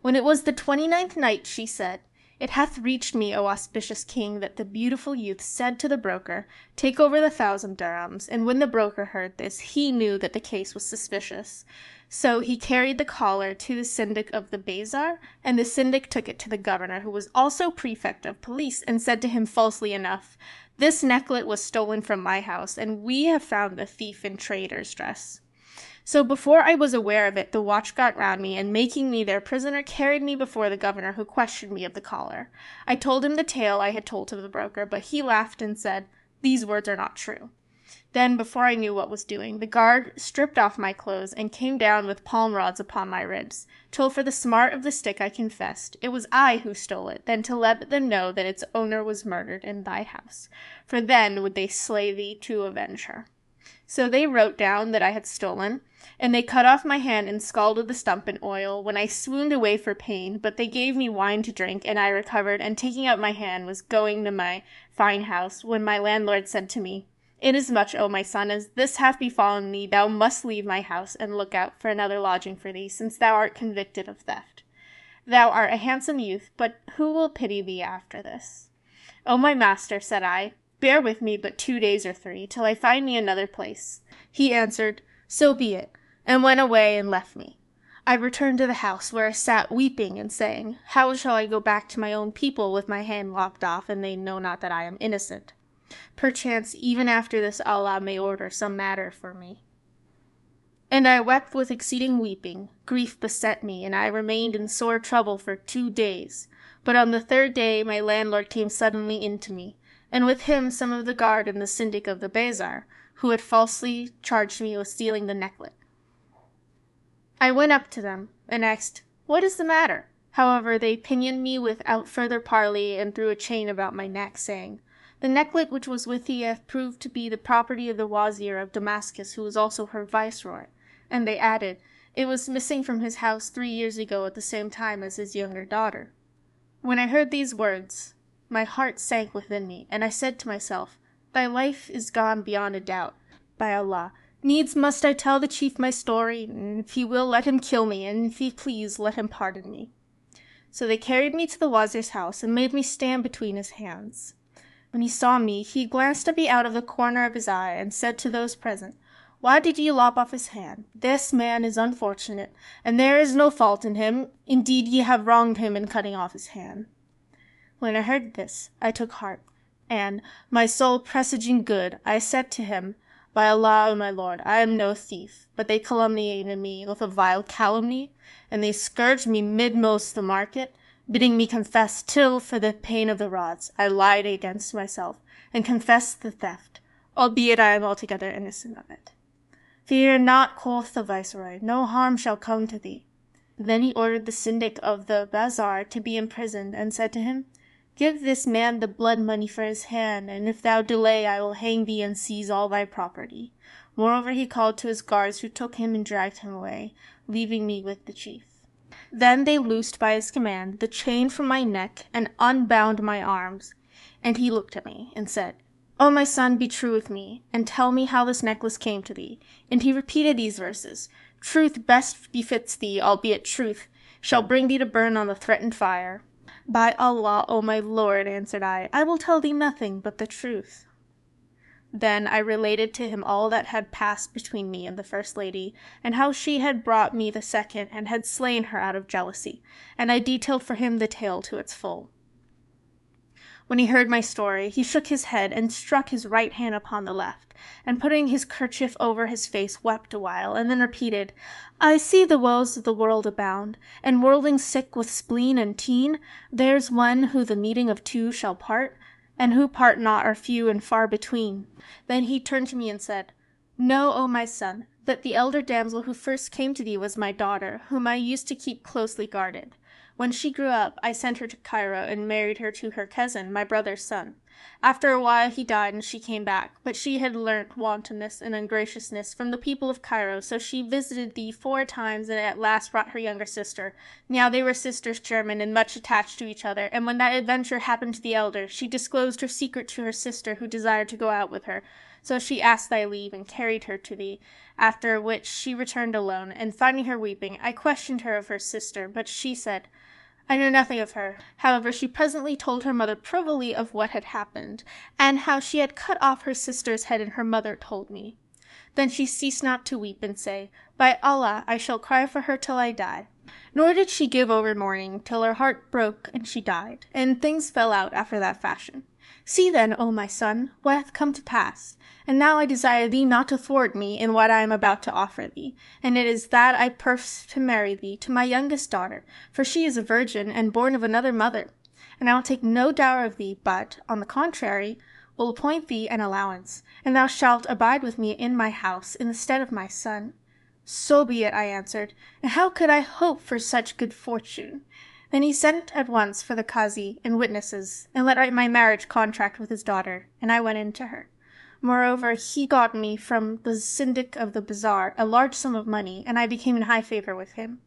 When it was the 29th night, she said, "It hath reached me, O auspicious king, that the beautiful youth said to the broker, 'Take over the 1,000 dirhams.' And when the broker heard this, he knew that the case was suspicious. So he carried the collar to the syndic of the bazaar, and the syndic took it to the governor, who was also prefect of police, and said to him falsely enough, 'This necklet was stolen from my house, and we have found the thief in trader's dress.' So before I was aware of it, the watch got round me, and making me their prisoner, carried me before the governor, who questioned me of the collar. I told him the tale I had told to the broker, but he laughed and said, 'These words are not true.' Then, before I knew what was doing, the guard stripped off my clothes and came down with palm rods upon my ribs, till for the smart of the stick I confessed, 'It was I who stole it,' then to let them know that its owner was murdered in thy house, for then would they slay thee to avenge her. So they wrote down that I had stolen, and they cut off my hand and scalded the stump in oil, when I swooned away for pain, but they gave me wine to drink, and I recovered, and taking out my hand was going to my fine house, when my landlord said to me, 'Inasmuch, O my son, as this hath befallen thee, thou must leave my house, and look out for another lodging for thee, since thou art convicted of theft. Thou art a handsome youth, but who will pity thee after this?' 'O my master,' said I, 'bear with me but 2 days or 3, till I find me another place.' He answered, 'So be it,' and went away and left me. I returned to the house, where I sat weeping and saying, 'How shall I go back to my own people with my hand lopped off, and they know not that I am innocent? Perchance even after this Allah may order some matter for me.' And I wept with exceeding weeping. Grief beset me, and I remained in sore trouble for 2 days. But on the 3rd day my landlord came suddenly in to me, and with him some of the guard and the syndic of the bazaar, who had falsely charged me with stealing the necklet. I went up to them, and asked, 'What is the matter?' However, they pinioned me without further parley, and threw a chain about my neck, saying, 'The necklet which was with thee hath proved to be the property of the wazir of Damascus, who was also her viceroy.' And they added, 'It was missing from his house 3 years ago at the same time as his younger daughter.' When I heard these words, my heart sank within me, and I said to myself, 'Thy life is gone beyond a doubt. By Allah, needs must I tell the chief my story, and if he will, let him kill me, and if he please, let him pardon me.' So they carried me to the wazir's house, and made me stand between his hands. When he saw me, he glanced at me out of the corner of his eye, and said to those present, 'Why did ye lop off his hand? This man is unfortunate, and there is no fault in him. Indeed, ye have wronged him in cutting off his hand.' When I heard this, I took heart, and, my soul presaging good, I said to him, 'By Allah, O my lord, I am no thief, but they calumniated me with a vile calumny, and they scourged me midmost the market, bidding me confess, till, for the pain of the rods, I lied against myself, and confessed the theft, albeit I am altogether innocent of it.' 'Fear not,' quoth the viceroy, 'no harm shall come to thee.' Then he ordered the syndic of the bazaar to be imprisoned, and said to him, 'Give this man the blood money for his hand, and if thou delay I will hang thee and seize all thy property.' Moreover, he called to his guards, who took him and dragged him away, leaving me with the chief. Then they loosed by his command the chain from my neck and unbound my arms, and he looked at me and said, 'O my son, be true with me, and tell me how this necklace came to thee.' And he repeated these verses, 'Truth best befits thee, albeit truth shall bring thee to burn on the threatened fire.' 'By Allah, O my lord,' answered I will tell thee nothing but the truth.' Then I related to him all that had passed between me and the first lady, and how she had brought me the second, and had slain her out of jealousy, and I detailed for him the tale to its full. When he heard my story, he shook his head, and struck his right hand upon the left, and putting his kerchief over his face, wept awhile, and then repeated, 'I see the woes of the world abound, and worldlings sick with spleen and teen. There's one who the meeting of two shall part, and who part not are few and far between.' Then he turned to me and said, 'Know, O my son, that the elder damsel who first came to thee was my daughter, whom I used to keep closely guarded. When she grew up, I sent her to Cairo, and married her to her cousin, my brother's son. After a while he died, and she came back, but she had learnt wantonness and ungraciousness from the people of Cairo, so she visited thee 4 times, and at last brought her younger sister. Now they were sisters german, and much attached to each other, and when that adventure happened to the elder, she disclosed her secret to her sister, who desired to go out with her. So she asked thy leave, and carried her to thee, after which she returned alone, and finding her weeping, I questioned her of her sister, but she said, I know nothing of her. However, she presently told her mother privily of what had happened, and how she had cut off her sister's head, and her mother told me. Then she ceased not to weep, and say, By Allah, I shall cry for her till I die. Nor did she give over mourning, till her heart broke, and she died. And things fell out after that fashion. See then, O my son, what hath come to pass. And now I desire thee not to thwart me in what I am about to offer thee. And it is that I purpose to marry thee to my youngest daughter, for she is a virgin, and born of another mother. And I will take no dower of thee, but, on the contrary, will appoint thee an allowance, and thou shalt abide with me in my house, in the stead of my son. So be it, I answered, and how could I hope for such good fortune? Then he sent at once for the Kazi and witnesses, and let write my marriage contract with his daughter, and I went in to her. Moreover, he got me from the syndic of the bazaar a large sum of money, and I became in high favor with him.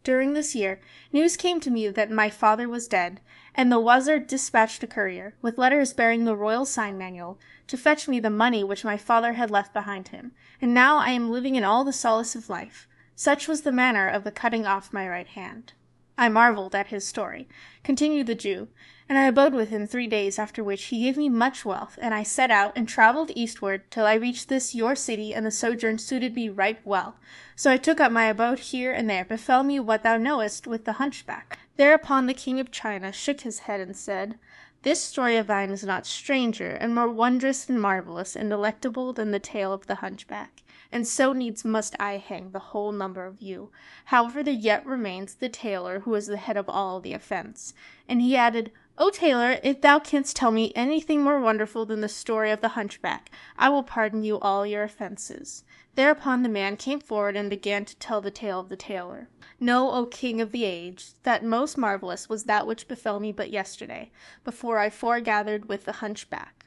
During this year, news came to me that my father was dead, and the wazir dispatched a courier, with letters bearing the royal sign manual, to fetch me the money which my father had left behind him, and now I am living in all the solace of life. Such was the manner of the cutting off my right hand. I marveled at his story, continued the Jew, and I abode with him 3 days, after which he gave me much wealth, and I set out and travelled eastward till I reached this your city, and the sojourn suited me right well. So I took up my abode here, and there befell me what thou knowest with the hunchback. Thereupon the king of China shook his head and said, This story of thine is not stranger, and more wondrous and marvellous and delectable than the tale of the hunchback. And so needs must I hang the whole number of you. However, there yet remains the tailor, who is the head of all the offence. And he added, O tailor, if thou canst tell me anything more wonderful than the story of the hunchback, I will pardon you all your offences. Thereupon the man came forward and began to tell the tale of the tailor. Know, O king of the age, that most marvellous was that which befell me but yesterday, before I foregathered with the hunchback.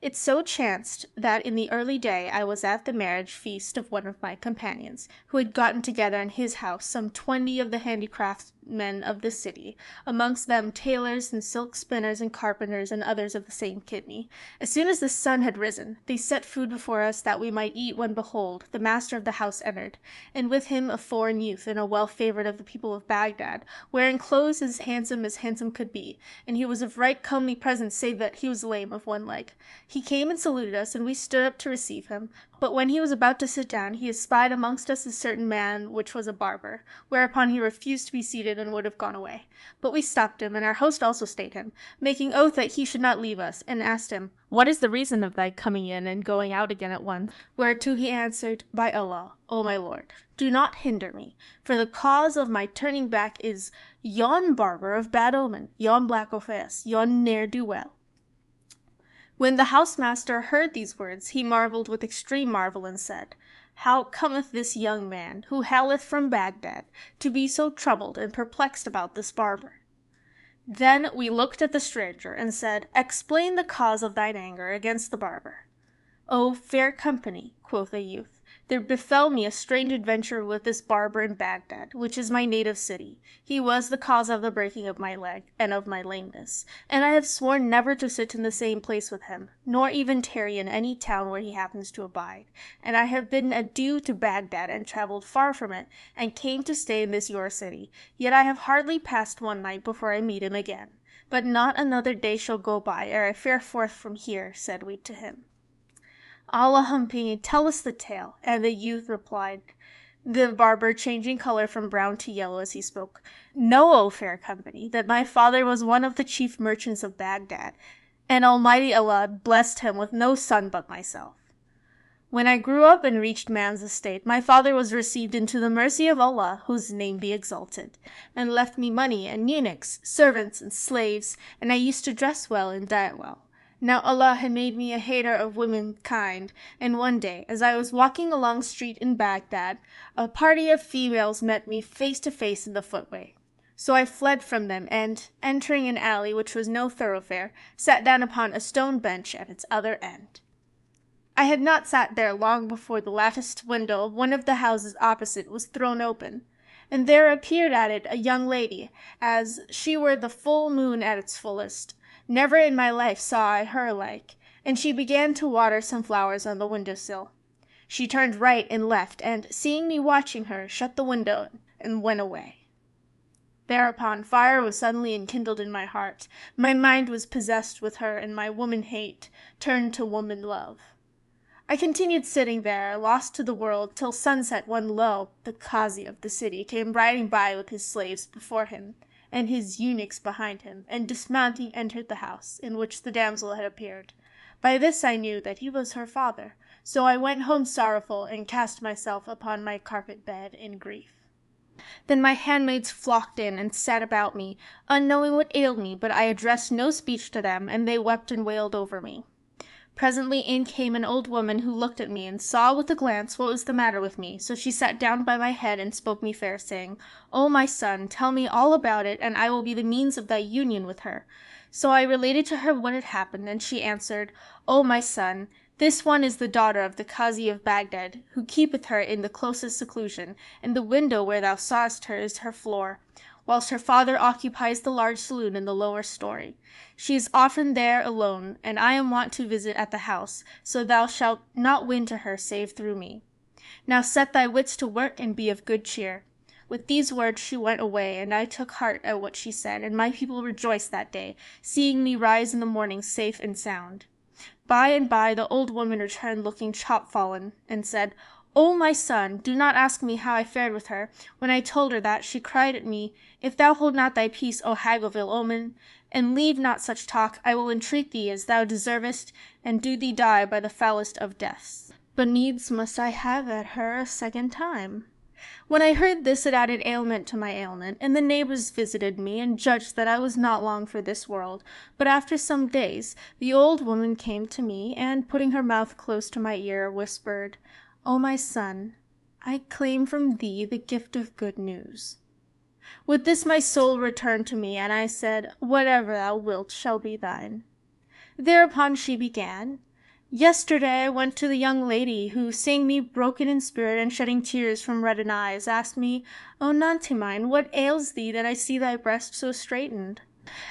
It so chanced that in the early day I was at the marriage feast of one of my companions, who had gotten together in his house some 20 of the handicraftsmen of the city, amongst them tailors and silk spinners and carpenters and others of the same kidney. As soon as the sun had risen, they set food before us that we might eat, when behold, the master of the house entered, and with him a foreign youth and a well-favoured of the people of Baghdad, wearing clothes as handsome could be, and he was of right comely presence, save that he was lame of one leg. He came and saluted us, and we stood up to receive him. But when he was about to sit down, he espied amongst us a certain man which was a barber, whereupon he refused to be seated and would have gone away. But we stopped him, and our host also stayed him, making oath that he should not leave us, and asked him, What is the reason of thy coming in and going out again at once? Whereto he answered, By Allah, O my lord, do not hinder me, for the cause of my turning back is yon barber of bad omen, yon black o' face, yon ne'er-do-well. When the housemaster heard these words, he marvelled with extreme marvel, and said, How cometh this young man, who haileth from Baghdad, to be so troubled and perplexed about this barber? Then we looked at the stranger, and said, Explain the cause of thine anger against the barber. O fair company, quoth the youth, there befell me a strange adventure with this barber in Baghdad, which is my native city. He was the cause of the breaking of my leg, and of my lameness, and I have sworn never to sit in the same place with him, nor even tarry in any town where he happens to abide. And I have bidden adieu to Baghdad, and travelled far from it, and came to stay in this your city. Yet I have hardly passed one night before I meet him again. But not another day shall go by ere I fare forth from here, said we to him. Allah Humpy, tell us the tale. And the youth replied, the barber changing color from brown to yellow as he spoke, Know, O fair company, that my father was one of the chief merchants of Baghdad, and Almighty Allah blessed him with no son but myself. When I grew up and reached man's estate, my father was received into the mercy of Allah, whose name be exalted, and left me money and eunuchs, servants and slaves, and I used to dress well and diet well. Now Allah had made me a hater of womankind, and one day, as I was walking along street in Baghdad, a party of females met me face to face in the footway. So I fled from them, and, entering an alley which was no thoroughfare, sat down upon a stone bench at its other end. I had not sat there long before the latticed window of one of the houses opposite was thrown open, and there appeared at it a young lady, as she were the full moon at its fullest. Never in my life saw I her like, and she began to water some flowers on the window-sill. She turned right and left, and, seeing me watching her, shut the window and went away. Thereupon fire was suddenly enkindled in my heart. My mind was possessed with her, and my woman-hate turned to woman-love. I continued sitting there, lost to the world, till sunset, when lo, the Kazi of the city came riding by with his slaves before him, and his eunuchs behind him, and dismounting entered the house, in which the damsel had appeared. By this I knew that he was her father, so I went home sorrowful, and cast myself upon my carpet bed in grief. Then my handmaids flocked in, and sat about me, unknowing what ailed me, but I addressed no speech to them, and they wept and wailed over me. Presently in came an old woman, who looked at me, and saw with a glance what was the matter with me, so she sat down by my head, and spoke me fair, saying, O my son, tell me all about it, and I will be the means of thy union with her. So I related to her what had happened, and she answered, O my son, this one is the daughter of the Kazi of Baghdad, who keepeth her in the closest seclusion, and the window where thou sawest her is her floor, whilst her father occupies the large saloon in the lower story. She is often there alone, and I am wont to visit at the house, so thou shalt not win to her save through me. Now set thy wits to work, and be of good cheer. With these words she went away, and I took heart at what she said, and my people rejoiced that day, seeing me rise in the morning safe and sound. By and by the old woman returned looking chopfallen, and said, O my son, do not ask me how I fared with her. When I told her that, she cried at me, If thou hold not thy peace, O hag of ill omen, and leave not such talk, I will entreat thee as thou deservest, and do thee die by the foulest of deaths. But needs must I have at her a second time. When I heard this, it added ailment to my ailment, and the neighbors visited me, and judged that I was not long for this world. But after some days, the old woman came to me, and, putting her mouth close to my ear, whispered, O my son, I claim from thee the gift of good news. With this my soul returned to me, and I said, Whatever thou wilt shall be thine. Thereupon she began, Yesterday I went to the young lady, who, seeing me broken in spirit and shedding tears from reddened eyes, asked me, O Nanty mine, what ails thee that I see thy breast so straitened?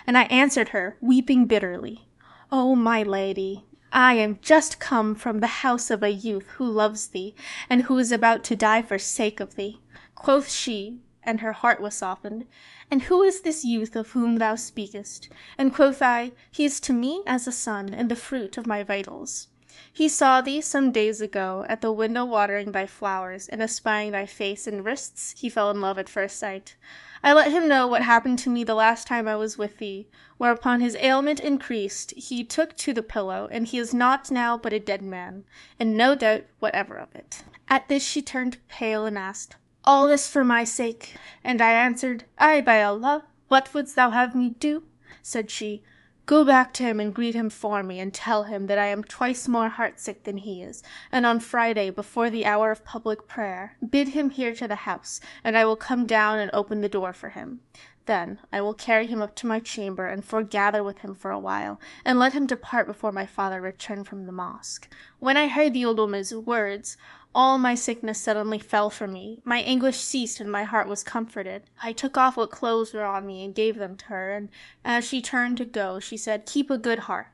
And I answered her, weeping bitterly, O my lady, I am just come from the house of a youth who loves thee, and who is about to die for sake of thee. Quoth she, and her heart was softened, And who is this youth of whom thou speakest? And quoth I, He is to me as a son, and the fruit of my vitals. He saw thee some days ago at the window watering thy flowers, and espying thy face and wrists, he fell in love at first sight. I let him know what happened to me the last time I was with thee, whereupon his ailment increased, he took to the pillow, and he is not now but a dead man, and no doubt whatever of it. At this she turned pale, and asked, All this for my sake? And I answered, Ay, by Allah, what wouldst thou have me do? Said she, Go back to him and greet him for me, and tell him that I am twice more heartsick than he is, and on Friday, before the hour of public prayer, bid him here to the house, and I will come down and open the door for him. Then I will carry him up to my chamber, and foregather with him for a while, and let him depart before my father return from the mosque. When I heard the old woman's words, all my sickness suddenly fell from me. My anguish ceased, and my heart was comforted. I took off what clothes were on me, and gave them to her, and as she turned to go, she said, Keep a good heart.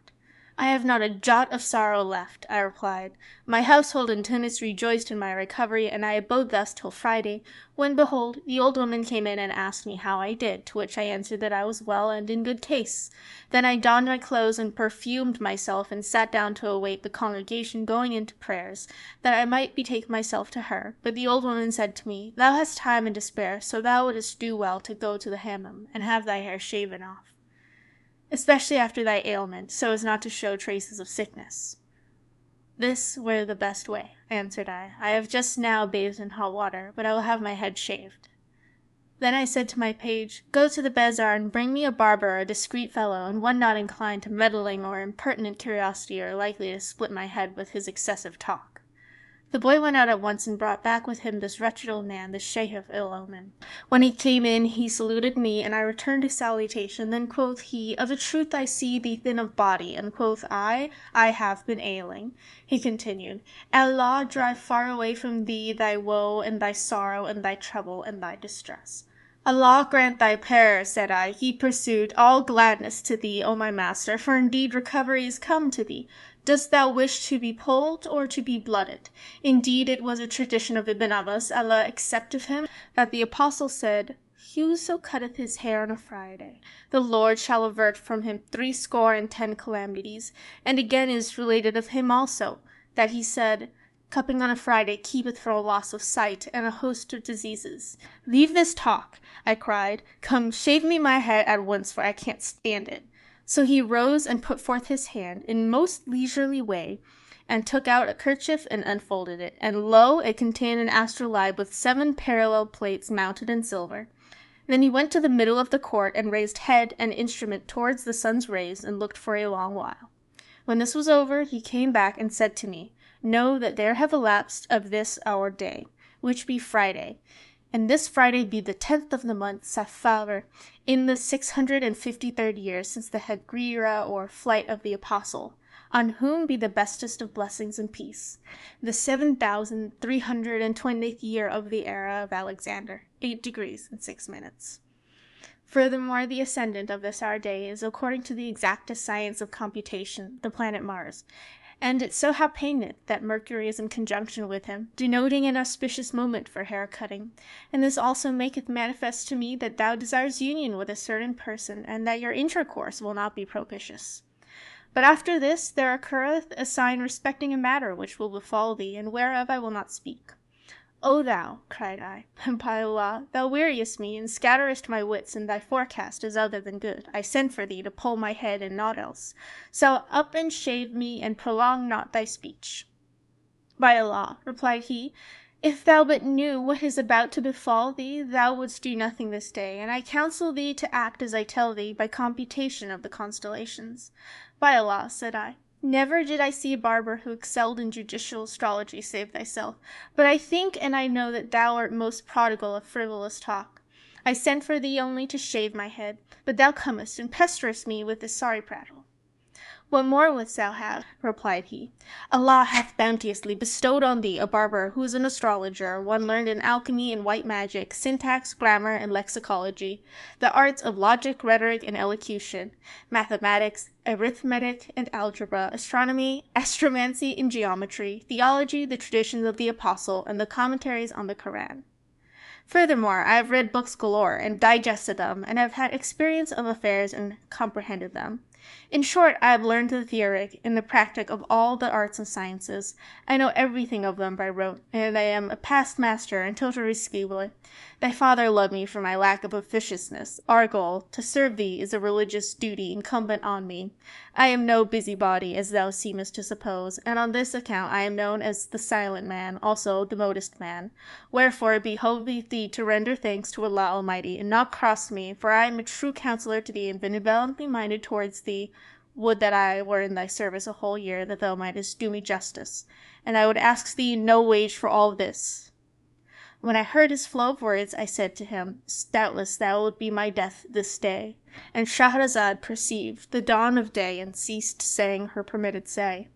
I have not a jot of sorrow left, I replied. My household in Tunis rejoiced in my recovery, and I abode thus till Friday, when, behold, the old woman came in and asked me how I did, to which I answered that I was well and in good case. Then I donned my clothes and perfumed myself, and sat down to await the congregation going into prayers, that I might betake myself to her. But the old woman said to me, Thou hast time and to spare, so thou wouldest do well to go to the hammam, and have thy hair shaven off, especially after thy ailment, so as not to show traces of sickness. This were the best way, answered I. I have just now bathed in hot water, but I will have my head shaved. Then I said to my page, Go to the bazaar and bring me a barber, a discreet fellow, and one not inclined to meddling or impertinent curiosity, or likely to split my head with his excessive talk. The boy went out at once, and brought back with him this wretched old man, the Sheikh of ill omen. When he came in, he saluted me, and I returned his salutation. Then quoth he, Of a truth I see thee thin of body. And quoth I have been ailing. He continued, Allah drive far away from thee thy woe, and thy sorrow, and thy trouble, and thy distress. Allah grant thy prayer, said I. He pursued, All gladness to thee, O my master, for indeed recovery is come to thee. Dost thou wish to be polled or to be blooded? Indeed, it was a tradition of Ibn Abbas, Allah accept of him, that the apostle said, Whoso cutteth his hair on a Friday, the Lord shall avert from him 70 calamities. And again it is related of him also, that he said, Cupping on a Friday keepeth from a loss of sight and a host of diseases. Leave this talk, I cried. Come, shave me my head at once, for I can't stand it. So he rose and put forth his hand in most leisurely way, and took out a kerchief and unfolded it, and lo, it contained an astrolabe with 7 parallel plates mounted in silver. Then he went to the middle of the court and raised head and instrument towards the sun's rays and looked for a long while. When this was over, he came back and said to me, Know that there have elapsed of this our day, which be Friday, and this Friday be the 10th of the month Safar, in the 653rd year since the Hegira or flight of the apostle, on whom be the bestest of blessings and peace, the 7320th year of the era of Alexander, 8 degrees and 6 minutes. Furthermore, the ascendant of this our day is, according to the exactest science of computation, the planet Mars, and it so happeneth that Mercury is in conjunction with him, denoting an auspicious moment for hair cutting. And this also maketh manifest to me that thou desires union with a certain person, and that your intercourse will not be propitious. But after this there occurreth a sign respecting a matter which will befall thee, and whereof I will not speak. O thou, cried I, by Allah, thou weariest me, and scatterest my wits, and thy forecast is other than good. I sent for thee to pull my head, and naught else. So up and shave me, and prolong not thy speech. By Allah, replied he, if thou but knew what is about to befall thee, thou wouldst do nothing this day, and I counsel thee to act as I tell thee by computation of the constellations. By Allah, said I, never did I see a barber who excelled in judicial astrology save thyself, but I think and I know that thou art most prodigal of frivolous talk. I sent for thee only to shave my head, but thou comest and pesterest me with this sorry prattle. What more wouldst thou have? Replied he. Allah hath bounteously bestowed on thee a barber who is an astrologer, one learned in alchemy and white magic, syntax, grammar, and lexicology, the arts of logic, rhetoric, and elocution, mathematics, arithmetic, and algebra, astronomy, astromancy, and geometry, theology, the traditions of the apostle, and the commentaries on the Koran. Furthermore, I have read books galore, and digested them, and have had experience of affairs and comprehended them. In short, I have learned the theoretic and the practic of all the arts and sciences. I know everything of them by rote, and I am a past master and totally scibile. Thy father loved me for my lack of officiousness. Argal, to serve thee is a religious duty incumbent on me. I am no busybody, as thou seemest to suppose, and on this account I am known as the silent man, also the modest man. Wherefore it behoveth thee to render thanks to Allah Almighty, and not cross me, for I am a true counsellor to thee, and benevolently minded towards thee. Would that I were in thy service a whole year, that thou mightest do me justice, and I would ask thee no wage for all this. When I heard his flow of words, I said to him, Doubtless thou wilt be my death this day. And Shahrazad perceived the dawn of day and ceased saying her permitted say.